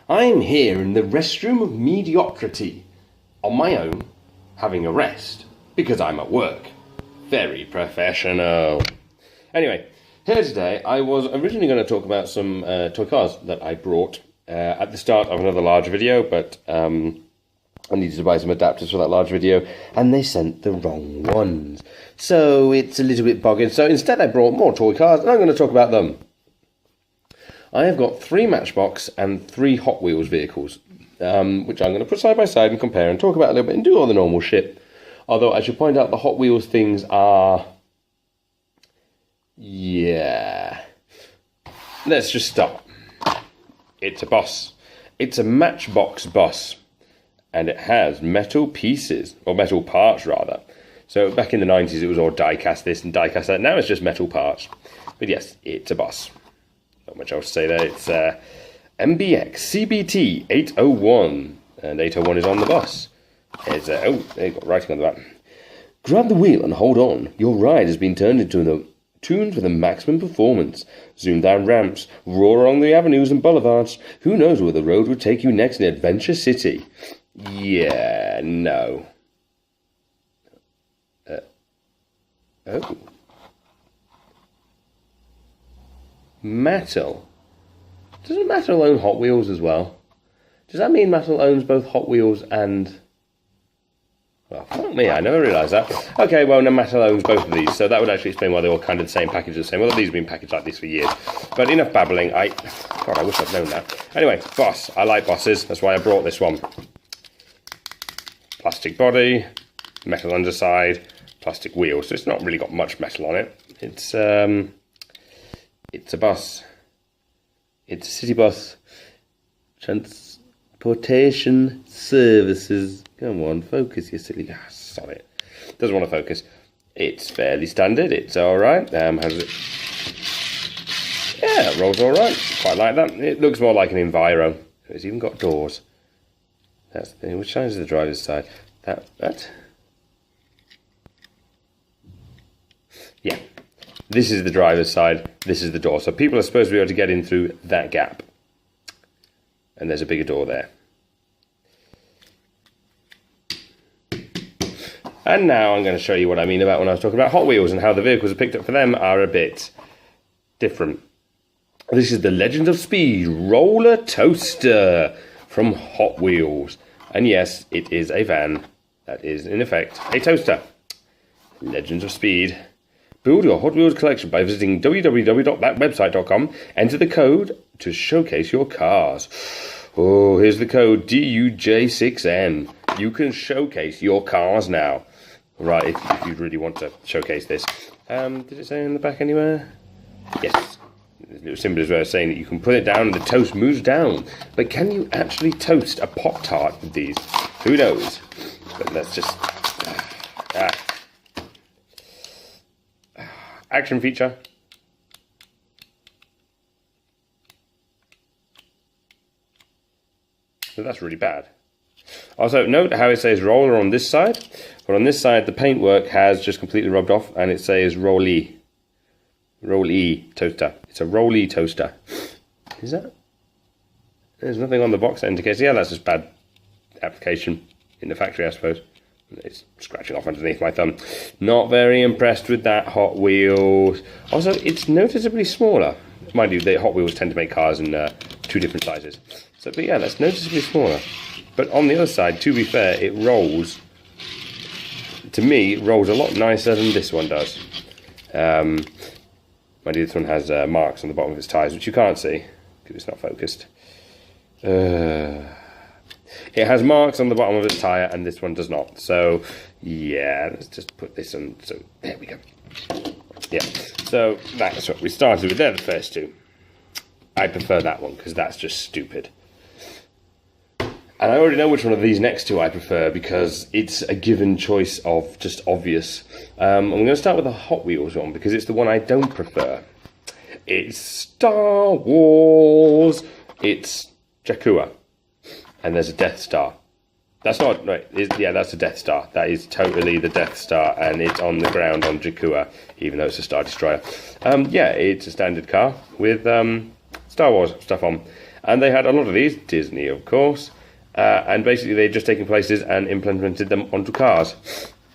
I'm here in the restroom of mediocrity, on my own, having a rest, because I'm at work. Very professional. Anyway, here today, I was originally going to talk about some toy cars that I brought at the start of another large video, but I needed to buy some adapters for that large video, and they sent the wrong ones. So it's a little bit bogged. So instead I brought more toy cars, and I'm going to talk about them. I have got 3 Matchbox and 3 Hot Wheels vehicles, which I'm going to put side by side and compare and talk about a little bit and do all the normal shit. Although I should point out the Hot Wheels things are... yeah. Let's just start. It's a bus. It's a Matchbox bus. And it has metal pieces, or metal parts rather. So back in the 90s it was all die-cast this and die-cast that. Now it's just metal parts. But yes, it's a bus. Not much else to say there. It's MBX CBT 801. And 801 is on the bus. There's oh, there you got writing on the back. Grab the wheel and hold on. Your ride has been turned into the tuned for the maximum performance. Zoom down ramps, roar along the avenues and boulevards. Who knows where the road will take you next in Adventure City? Yeah, no. Oh. Mattel. Doesn't Mattel own Hot Wheels as well? Does that mean Mattel owns both Hot Wheels and... well, fuck me, I never realised that. Okay, well, no, Mattel owns both of these, so that would actually explain why they're all kind of the same package, the same. Well, these have been packaged like this for years. But enough babbling. God, I wish I'd known that. Anyway, bus. I like buses. That's why I brought this one. Plastic body, metal underside, plastic wheels. So it's not really got much metal on it. It's a bus. It's a city bus. Transportation services. Come on, focus, you silly. Ah, sod it. Doesn't want to focus. It's fairly standard. It's all right. Has it? Yeah, it rolls all right. Quite like that. It looks more like an Enviro. It's even got doors. That's the thing. Which side is the driver's side? That. Yeah. This is the driver's side. This is the door. So people are supposed to be able to get in through that gap. And there's a bigger door there. And now I'm going to show you what I mean about when I was talking about Hot Wheels and how the vehicles are picked up for them are a bit different. This is the Legend of Speed Roller Toaster from Hot Wheels. And yes, it is a van that is, in effect, a toaster. Legends of Speed. Build your Hot Wheels collection by visiting www.thatwebsite.com. Enter the code to showcase your cars. Oh, here's the code DUJ6N. You can showcase your cars now. Right, if you really want to showcase this. Did it say in the back anywhere? Yes. There's a little symbol as well saying that you can put it down and the toast moves down. But can you actually toast a Pop-Tart with these? Who knows? But let's just... action feature. So that's really bad. Also, note how it says roller on this side, but on this side the paintwork has just completely rubbed off and it says Roll-E. Roll-E toaster. It's a Roll-E toaster. Is that? There's nothing on the box that indicates. Yeah, that's just bad application in the factory, I suppose. It's scratching off underneath my thumb. Not very impressed with that Hot Wheels. Also, it's noticeably smaller. Mind you, the Hot Wheels tend to make cars in 2 different sizes. So, but yeah, that's noticeably smaller. But on the other side, to be fair, it rolls. To me, it rolls a lot nicer than this one does. Mind you, this one has marks on the bottom of its tyres, which you can't see because it's not focused. It has marks on the bottom of its tyre, and this one does not. So, yeah, let's just put this on. So, there we go. Yeah, so that's what we started with. They're the first 2. I prefer that one, because that's just stupid. And I already know which one of these next 2 I prefer, because it's a given choice of just obvious. I'm going to start with the Hot Wheels one, because it's the one I don't prefer. It's Star Wars. It's Jakku. And there's a Death Star. That's not, right, yeah, that's a Death Star. That is totally the Death Star, and it's on the ground on Jakku, even though it's a Star Destroyer. Yeah, it's a standard car with Star Wars stuff on. And they had a lot of these, Disney of course, and basically they'd just taken places and implemented them onto cars.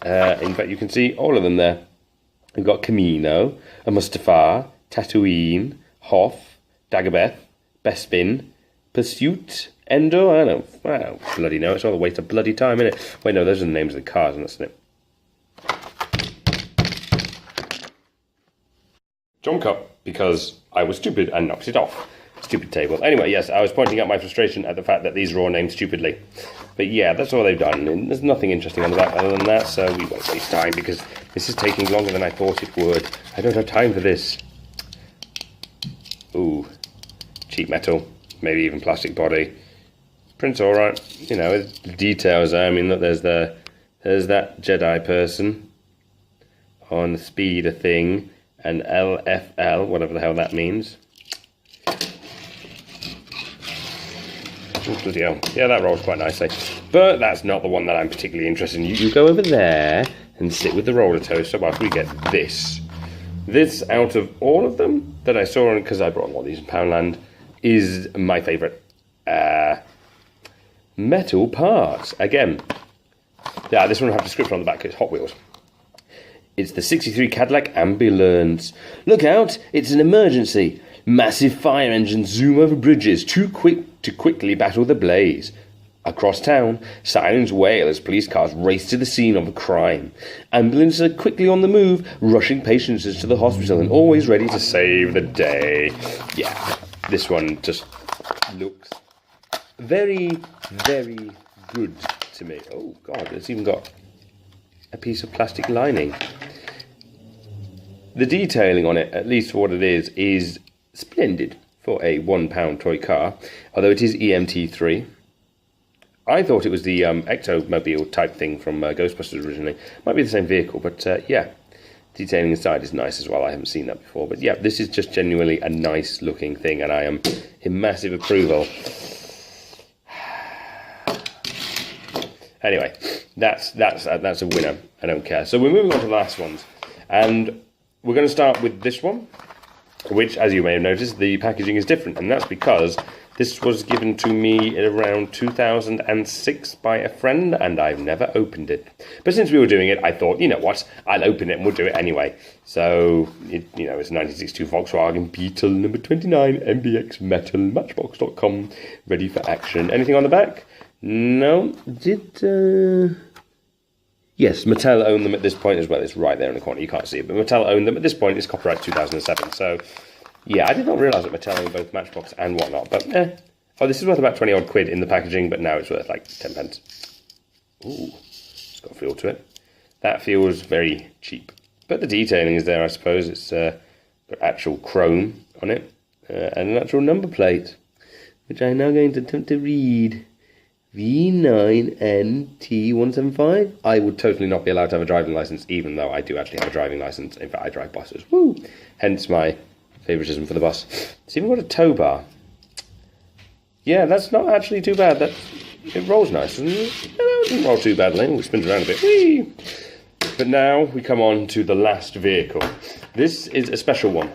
In fact, you can see all of them there. We've got Camino, a Mustafar, Tatooine, Hoth, Dagobah, Bespin, Pursuit, Endor, I don't bloody know, it's all a waste of bloody time, isn't it? Wait, no, those are the names of the cars, isn't it? Jump Cup, because I was stupid and knocked it off. Stupid table. Anyway, yes, I was pointing out my frustration at the fact that these are all named stupidly. But yeah, that's all they've done. And there's nothing interesting on the back other than that, so we won't waste time because this is taking longer than I thought it would. I don't have time for this. Ooh, cheap metal, maybe even plastic body. Print's alright, you know, the details there. I mean, look, there's that Jedi person on the speeder thing, and LFL, whatever the hell that means. Bloody hell. Yeah, that rolls quite nicely. But that's not the one that I'm particularly interested in. You go over there and sit with the roller toaster whilst we get this. This, out of all of them that I saw, because I brought all these in Poundland, is my favourite. Metal parts. Again, yeah, this one will have a description on the back. It's Hot Wheels. It's the 63 Cadillac Ambulance. Look out, it's an emergency. Massive fire engines zoom over bridges, too quick to quickly battle the blaze. Across town, sirens wail as police cars race to the scene of a crime. Ambulances are quickly on the move, rushing patients to the hospital and always ready to save the day. Yeah, this one just looks very, very good to me. Oh God, it's even got a piece of plastic lining. The detailing on it, at least for what it is splendid for a £1 toy car, although it is EMT3. I thought it was the Ectomobile type thing from Ghostbusters originally. Might be the same vehicle, but yeah, detailing inside is nice as well. I haven't seen that before, but yeah, this is just genuinely a nice looking thing, and I am in massive approval. Anyway, that's a winner. I don't care. So we're moving on to the last ones, and we're going to start with this one, which, as you may have noticed, the packaging is different, and that's because this was given to me around 2006 by a friend, and I've never opened it. But since we were doing it, I thought, you know what, I'll open it and we'll do it anyway. So, it's a 1962 Volkswagen Beetle, number 29, MBX Metal, Matchbox.com, ready for action. Anything on the back? No. Yes, Mattel owned them at this point as well. It's right there in the corner. You can't see it, but Mattel owned them at this point. It's copyright 2007. So, yeah, I did not realise that Mattel owned both Matchbox and whatnot. But, oh, this is worth about 20 odd quid in the packaging, but now it's worth like 10 pence. Ooh, it's got a feel to it. That feels very cheap. But the detailing is there, I suppose. It's got actual chrome on it and an actual number plate, which I'm now going to attempt to read. V9NT175. I would totally not be allowed to have a driving licence, even though I do actually have a driving licence. In fact, I drive buses. Woo! Hence my favouritism for the bus. It's even got a tow bar. Yeah, that's not actually too bad. It rolls nice, doesn't it? No, it doesn't roll too badly. It spins around a bit. Whee! But now we come on to the last vehicle. This is a special one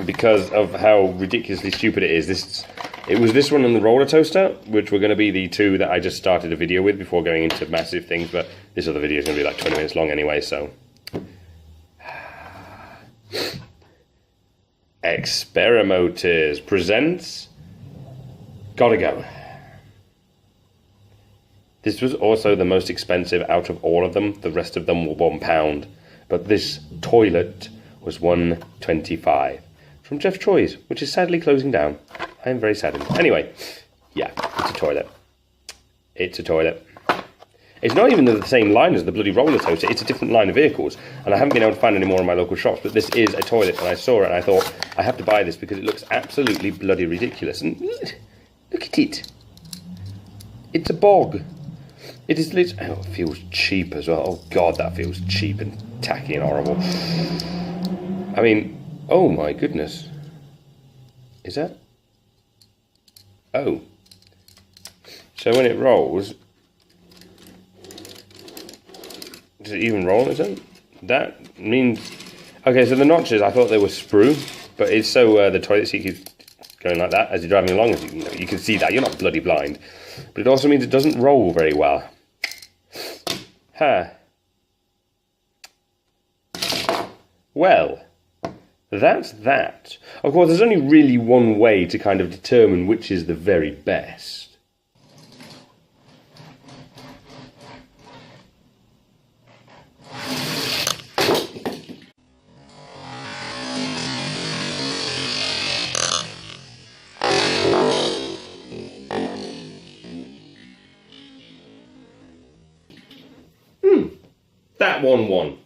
because of how ridiculously stupid it is. It was this one and the roller toaster, which were going to be the two that I just started a video with before going into massive things, but this other video is going to be like 20 minutes long anyway, so. Experimotors presents Gotta Go. This was also the most expensive out of all of them. The rest of them were £1, but this toilet was £1.25 from Jeff Choi's, which is sadly closing down. I am very saddened. Anyway, yeah, it's a toilet. It's a toilet. It's not even the same line as the bloody roller toaster. It's a different line of vehicles, and I haven't been able to find any more in my local shops, but this is a toilet, and I saw it, and I thought, I have to buy this because it looks absolutely bloody ridiculous. And look at it. It's a bog. It is literally... Oh, it feels cheap as well. Oh, God, that feels cheap and tacky and horrible. I mean, oh, my goodness. Is that... Oh. So when it rolls, does it even roll on its own? That means... Okay, so the notches, I thought they were sprue, but it's so the toilet seat keeps going like that as you're driving along. You can see that, you're not bloody blind. But it also means it doesn't roll very well. Huh. Well, that's that. Of course, there's only really one way to kind of determine which is the very best. That one won.